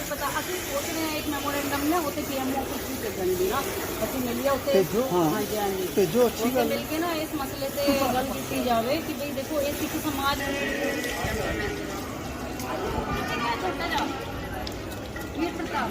पता असं सोच रहे हैं एक मेमोरेंडम ने होते पीएमओ कुछ भी कर दी ना असं मिलिए होते हाँ जी हाँ जी ਤੇ ਜੋ ਅੱਛੀ ਗੱਲ मिलके ना इस मसले से गल की जावे कि भाई देखो ये सिख समाज छोटा जा वीर प्रताप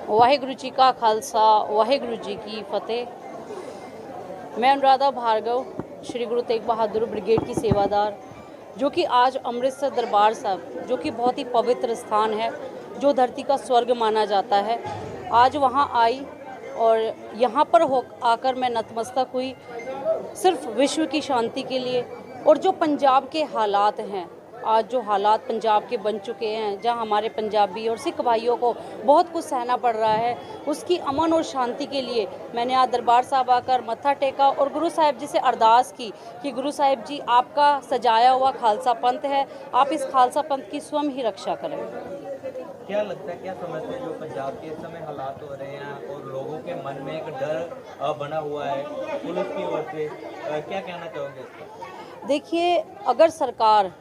वाहिगुरु जी का खालसा वाहिगुरु जी की फतेह। मैं अनुराधा भार्गव श्री गुरु तेग बहादुर ब्रिगेड की सेवादार, जो कि आज अमृतसर दरबार साहब जो कि बहुत ही पवित्र स्थान है, जो धरती का स्वर्ग माना जाता है, आज वहां आई और यहां पर हो आकर मैं नतमस्तक हुई सिर्फ विश्व की शांति के लिए। और जो पंजाब के हालात हैं, आज जो हालात पंजाब के बन चुके हैं, जहां हमारे पंजाबी और सिख भाइयों को बहुत कुछ सहना पड़ रहा है, उसकी अमन और शांति के लिए मैंने आज दरबार साहब आकर मत्था टेका और गुरु साहिब जी से अरदास की कि गुरु साहिब जी, आपका सजाया हुआ खालसा पंथ है, आप इस खालसा पंथ की स्वयं ही रक्षा करें। क्या लगता है, क्या समझते हैं जो पंजाब के इस समय हालात हो रहे हैं और लोगों के मन में एक डर बना हुआ है पुलिस की ओर से, क्या कहना चाहोगे इसका? देखिए, अगर सरकार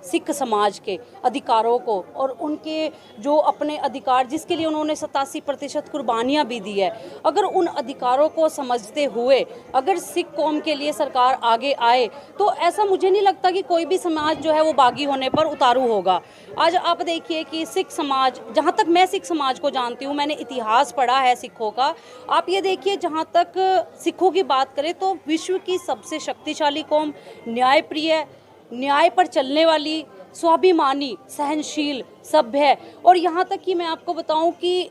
सिख समाज के अधिकारों को और उनके जो अपने अधिकार जिसके लिए उन्होंने 87% कुर्बानियाँ भी दी है, अगर उन अधिकारों को समझते हुए अगर सिख कौम के लिए सरकार आगे आए, तो ऐसा मुझे नहीं लगता कि कोई भी समाज जो है वो बागी होने पर उतारू होगा। आज आप देखिए कि सिख समाज, जहाँ तक मैं सिख समाज को जानती हूँ, मैंने इतिहास पढ़ा है सिखों का, आप ये देखिए जहाँ तक सिखों की बात करें तो विश्व की सबसे शक्तिशाली कौम, न्यायप्रिय, न्याय पर चलने वाली, स्वाभिमानी, सहनशील, सभ्य, और यहाँ तक कि मैं आपको बताऊं कि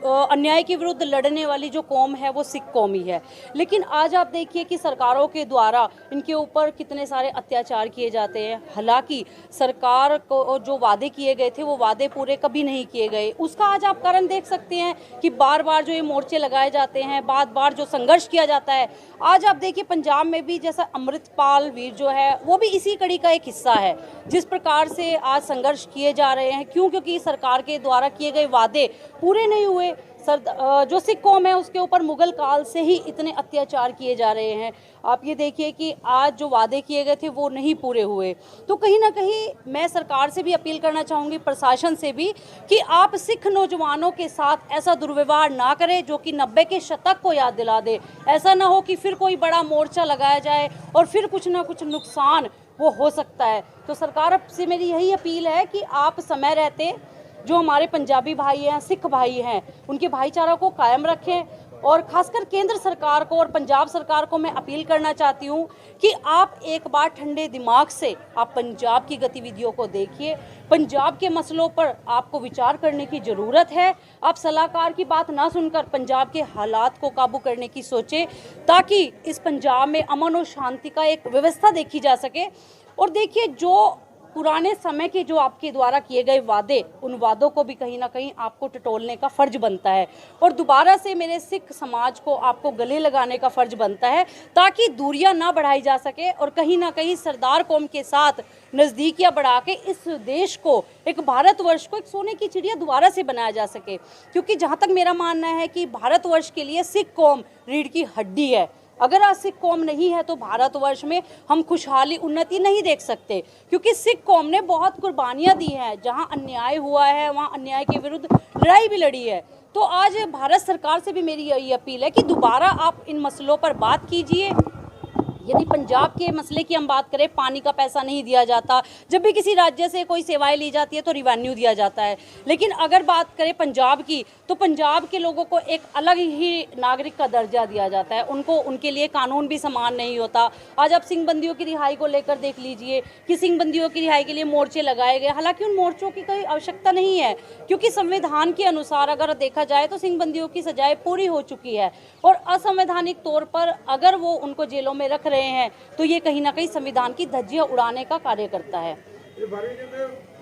अन्याय के विरुद्ध लड़ने वाली जो कौम है वो सिख कौम ही है। लेकिन आज आप देखिए कि सरकारों के द्वारा इनके ऊपर कितने सारे अत्याचार किए जाते हैं। हालांकि सरकार को जो वादे किए गए थे वो वादे पूरे कभी नहीं किए गए। उसका आज आप कारण देख सकते हैं कि बार बार जो ये मोर्चे लगाए जाते हैं, बार बार जो संघर्ष किया जाता है। आज आप देखिए पंजाब में भी जैसा अमृतपाल वीर जो है वो भी इसी कड़ी का एक हिस्सा है। जिस प्रकार से आज संघर्ष किए जा रहे हैं, क्योंकि सरकार के द्वारा किए गए वादे पूरे नहीं हुए। जो सिख कौम है उसके ऊपर मुगल काल से ही इतने अत्याचार किए जा रहे हैं। आप ये देखिए कि आज जो वादे किए गए थे वो नहीं पूरे हुए। तो कहीं ना कहीं मैं सरकार से भी अपील करना चाहूँगी, प्रशासन से भी, कि आप सिख नौजवानों के साथ ऐसा दुर्व्यवहार ना करें जो कि 90 के शतक को याद दिला दे। ऐसा ना हो कि फिर कोई बड़ा मोर्चा लगाया जाए और फिर कुछ ना कुछ नुकसान वो हो सकता है। तो सरकार से मेरी यही अपील है कि आप समय रहते जो हमारे पंजाबी भाई हैं, सिख भाई हैं, उनके भाईचारा को कायम रखें। और खासकर केंद्र सरकार को और पंजाब सरकार को मैं अपील करना चाहती हूँ कि आप एक बार ठंडे दिमाग से आप पंजाब की गतिविधियों को देखिए। पंजाब के मसलों पर आपको विचार करने की ज़रूरत है। आप सलाहकार की बात ना सुनकर पंजाब के हालात को काबू करने की सोचें, ताकि इस पंजाब में अमन और शांति का एक व्यवस्था देखी जा सके। और देखिए, जो पुराने समय के जो आपके द्वारा किए गए वादे, उन वादों को भी कहीं ना कहीं आपको टटोलने का फ़र्ज बनता है और दोबारा से मेरे सिख समाज को आपको गले लगाने का फ़र्ज बनता है, ताकि दूरियां ना बढ़ाई जा सके और कहीं ना कहीं सरदार कौम के साथ नज़दीकियां बढ़ा के इस देश को, एक भारतवर्ष को, एक सोने की चिड़िया दोबारा से बनाया जा सके। क्योंकि जहाँ तक मेरा मानना है कि भारतवर्ष के लिए सिख कौम रीढ़ की हड्डी है। अगर आज सिख कौम नहीं है तो भारतवर्ष में हम खुशहाली, उन्नति नहीं देख सकते। क्योंकि सिख कौम ने बहुत कुर्बानियां दी हैं, जहां अन्याय हुआ है वहां अन्याय के विरुद्ध लड़ाई भी लड़ी है। तो आज भारत सरकार से भी मेरी यही अपील है कि दोबारा आप इन मसलों पर बात कीजिए। यदि पंजाब के मसले की हम बात करें, पानी का पैसा नहीं दिया जाता, जब भी किसी राज्य से कोई सेवाएं ली जाती है तो रिवेन्यू दिया जाता है। लेकिन अगर बात करें पंजाब की, तो पंजाब के लोगों को एक अलग ही नागरिक का दर्जा दिया जाता है। उनको, उनके लिए कानून भी समान नहीं होता। आज आप सिंह बंदियों की रिहाई को लेकर देख लीजिए कि सिंह बंदियों की रिहाई के लिए मोर्चे लगाए गए। हालांकि उन मोर्चों की कोई आवश्यकता नहीं है, क्योंकि संविधान के अनुसार अगर देखा जाए तो सिंह बंदियों की सजाएं पूरी हो चुकी है। और असंवैधानिक तौर पर अगर वो उनको जेलों में रख रहे हैं तो ये कहीं ना कहीं संविधान की धज्जियां उड़ाने का कार्य करता है।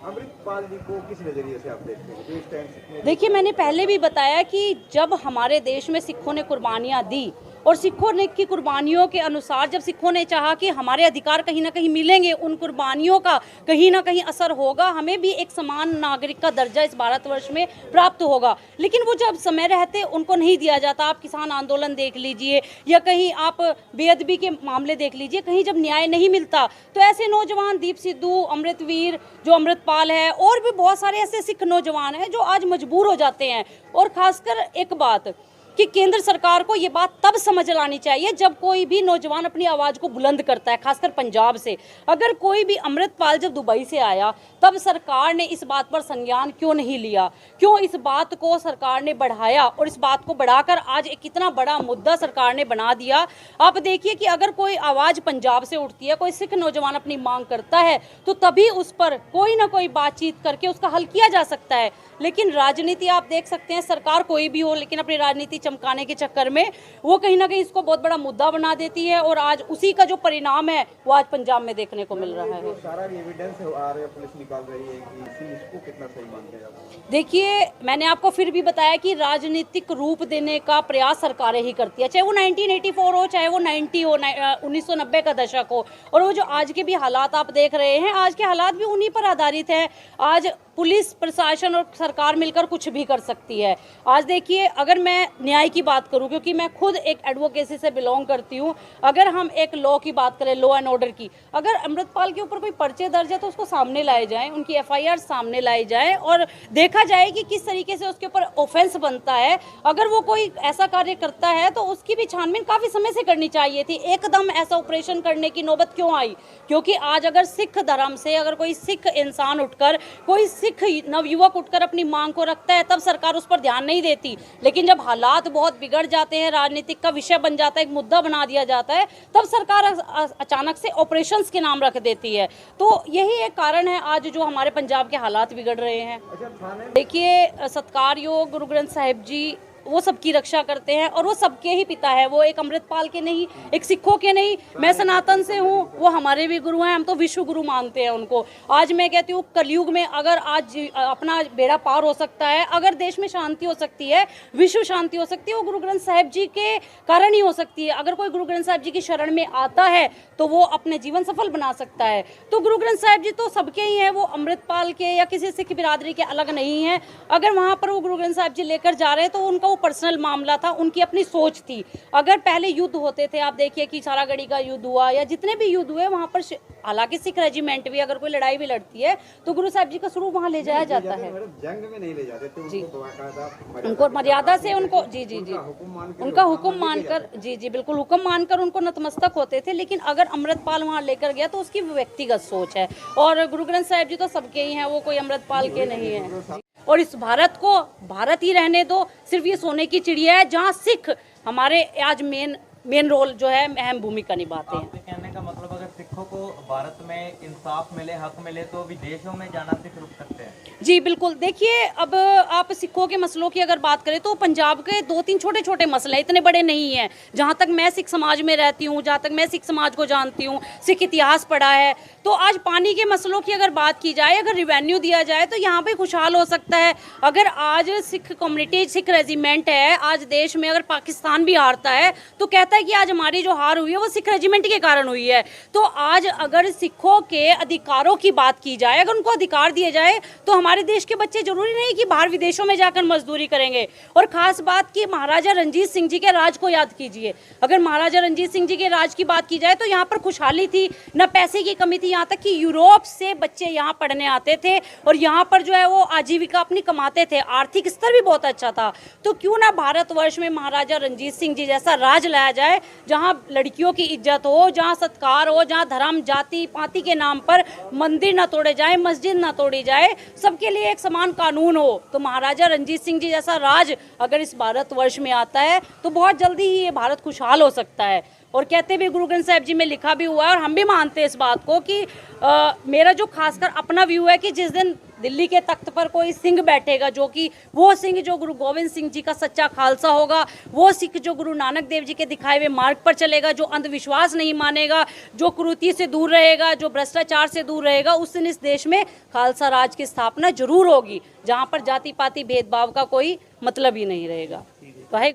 अमृतपाल जी को किस नजरिए से आप देखते हैं जो इस टाइम से? देखिए, मैंने पहले भी बताया कि जब हमारे देश में सिखों ने कुर्बानियाँ दी और सिखों ने की कुर्बानियों के अनुसार जब सिखों ने चाहा कि हमारे अधिकार कहीं ना कहीं मिलेंगे, उन कुर्बानियों का कहीं ना कहीं असर होगा, हमें भी एक समान नागरिक का दर्जा इस भारतवर्ष में प्राप्त होगा, लेकिन वो जब समय रहते उनको नहीं दिया जाता। आप किसान आंदोलन देख लीजिए या कहीं आप बेअदबी के मामले देख लीजिए, कहीं जब न्याय नहीं मिलता तो ऐसे नौजवान दीप सिद्धू, अमृतवीर, जो अमृतपाल है और भी बहुत सारे ऐसे सिख नौजवान हैं जो आज मजबूर हो जाते हैं। और खासकर एक बात कि केंद्र सरकार को ये बात तब समझ लानी चाहिए जब कोई भी नौजवान अपनी आवाज़ को बुलंद करता है, खासकर पंजाब से। अगर कोई भी अमृतपाल जब दुबई से आया तब सरकार ने इस बात पर संज्ञान क्यों नहीं लिया, क्यों इस बात को सरकार ने बढ़ाया और इस बात को बढ़ाकर आज एक कितना बड़ा मुद्दा सरकार ने बना दिया। आप देखिए कि अगर कोई आवाज़ पंजाब से उठती है, कोई सिख नौजवान अपनी मांग करता है तो तभी उस पर कोई ना कोई बातचीत करके उसका हल किया जा सकता है। लेकिन राजनीति आप देख सकते हैं, सरकार कोई भी हो लेकिन अपनी राजनीति चमकाने के चक्कर में वो कहीं ना कहीं इसको बहुत बड़ा मुद्दा बना देती है और आज उसी का जो परिणाम है वो आज पंजाब में देखने को मिल रहा है। तो सारा एविडेंस आ रहा है, पुलिस निकाल रही है कि इसको कितना सही मानते हैं आप? देखिए, मैंने आपको फिर भी बताया कि राजनीतिक रूप देने का प्रयास सरकारें ही करती है, चाहे वो 1984 हो, चाहे वो 90 हो, 1990 का दशक हो। और वो जो आज के भी हालात आप देख रहे हैं, आज के हालात भी उन्हीं पर आधारित है। आज पुलिस प्रशासन और सरकार मिलकर कुछ भी कर सकती है। आज देखिए, अगर मैं न्याय की बात करूं, क्योंकि मैं खुद एक एडवोकेसी से बिलोंग करती हूं, अगर हम एक लॉ की बात करें, लॉ एंड ऑर्डर की, अगर अमृतपाल के ऊपर कोई पर्चे दर्ज है तो उसको सामने लाए जाएं, उनकी FIR सामने लाई जाए और देखा जाए कि किस तरीके से उसके ऊपर ऑफेंस बनता है। अगर वो कोई ऐसा कार्य करता है तो उसकी भी छानबीन काफ़ी समय से करनी चाहिए थी। एकदम ऐसा ऑपरेशन करने की नौबत क्यों आई? क्योंकि आज अगर सिख धर्म से अगर कोई सिख इंसान उठकर, कोई सिख नवयुवक उठकर अपनी मांग को रखता है, तब सरकार उस पर ध्यान नहीं देती। लेकिन जब हालात बहुत बिगड़ जाते हैं, राजनीतिक का विषय बन जाता है, एक मुद्दा बना दिया जाता है, तब सरकार अचानक से ऑपरेशंस के नाम रख देती है। तो यही एक कारण है आज जो हमारे पंजाब के हालात बिगड़ रहे हैं। देखिए, सत्कार योग गुरु ग्रंथ साहिब जी वो सबकी रक्षा करते हैं और वो सबके ही पिता है। वो एक अमृतपाल के नहीं, एक सिखों के नहीं, मैं सनातन से हूँ, वो हमारे भी गुरु हैं, हम तो विश्व गुरु मानते हैं उनको। आज मैं कहती हूँ, कलयुग में अगर आज अपना बेड़ा पार हो सकता है, अगर देश में शांति हो सकती है, विश्व शांति हो सकती है, वो गुरु ग्रंथ साहिब जी के कारण ही हो सकती है। अगर कोई गुरु ग्रंथ साहिब जी की शरण में आता है तो वो अपने जीवन सफल बना सकता है। तो गुरु ग्रंथ साहिब जी तो सबके ही हैं, वो अमृतपाल के या किसी सिख बिरादरी के अलग नहीं है। अगर वहाँ पर वो गुरु ग्रंथ साहिब जी लेकर जा रहे हैं तो उनका वो पर्सनल मामला था, उनकी अपनी सोच थी। अगर पहले युद्ध होते थे, आप देखिए कि सारागढ़ी का युद्ध हुआ या जितने भी युद्ध हुए, वहाँ पर हालांकि सिख रेजिमेंट भी अगर कोई लड़ाई भी लड़ती है तो गुरु साहिब जी का स्वरूप वहाँ ले जाया जाता है। जंग में नहीं ले जाते थे, उनको मर्यादा से उनको जी उनका हुक्म मानकर जी बिल्कुल हुक्म मानकर उनको नतमस्तक होते थे। लेकिन अगर अमृतपाल वहाँ लेकर गया तो उसकी व्यक्तिगत सोच है। और गुरु ग्रंथ साहिब जी तो सबके ही हैं, वो कोई अमृतपाल के नहीं है। और इस भारत को भारत ही रहने दो। सिर्फ ये सोने की चिड़िया है जहाँ सिख हमारे आज मेन रोल जो है, अहम भूमिका निभाते हैं। आपके कहने का मतलब अगर सिखों को भारत में इंसाफ मिले, हक मिले, तो विदेशों में जाना सिख रुक सकते हैं? जी बिल्कुल। देखिए, अब आप सिखों के मसलों की अगर बात करें तो पंजाब के 2-3 छोटे-छोटे मसले, इतने बड़े नहीं हैं। जहाँ तक मैं सिख समाज में रहती हूँ, जहाँ तक मैं सिख समाज को जानती हूँ, सिख इतिहास पढ़ा है, तो आज पानी के मसलों की अगर बात की जाए, अगर रिवेन्यू दिया जाए तो यहाँ पे खुशहाल हो सकता है। अगर आज सिख कम्युनिटी, सिख रेजिमेंट है, आज देश में अगर पाकिस्तान भी हारता है तो कहता है कि आज हमारी जो हार हुई है वो सिख रेजिमेंट के कारण हुई है। तो आज अगर सिखों के अधिकारों की बात की जाए, अगर उनको अधिकार दिए जाए, तो हमारे देश के बच्चे जरूरी नहीं कि बाहर विदेशों में जाकर मजदूरी करेंगे। और खास बात कि महाराजा रंजीत सिंह जी के राज को याद कीजिए। अगर महाराजा रंजीत सिंह जी के राज की बात की जाए तो यहाँ पर खुशहाली थी, न पैसे की कमी थी। यहाँ तक कि यूरोप से बच्चे यहाँ पढ़ने आते थे और यहाँ पर जो है वो आजीविका अपनी कमाते थे, आर्थिक स्तर भी बहुत अच्छा था। तो क्यों ना भारतवर्ष में महाराजा रंजीत सिंह जी जैसा राज लाया जाए, जहाँ लड़कियों की इज्जत हो, जहाँ सत्कार हो, जहाँ धर्म जाति पाति के नाम पर मंदिर ना तोड़े जाए, मस्जिद ना तोड़ी जाए, सबके लिए एक समान कानून हो। तो महाराजा रंजीत सिंह जी जैसा राज अगर इस भारतवर्ष में आता है तो बहुत जल्दी ही ये भारत खुशहाल हो सकता है। और कहते भी गुरु ग्रंथ साहिब जी में लिखा भी हुआ है और हम भी मानते हैं इस बात को कि मेरा जो खासकर अपना व्यू है कि जिस दिन दिल्ली के तख्त पर कोई सिंह बैठेगा, जो कि वो सिंह जो गुरु गोविंद सिंह जी का सच्चा खालसा होगा, वो सिख जो गुरु नानक देव जी के दिखाए हुए मार्ग पर चलेगा, जो अंधविश्वास नहीं मानेगा, जो कुरीति से दूर रहेगा, जो भ्रष्टाचार से दूर रहेगा, उस दिन इस देश में खालसा राज की स्थापना जरूर होगी, जहाँ पर जाति पाति भेदभाव का कोई मतलब ही नहीं रहेगा। वाहे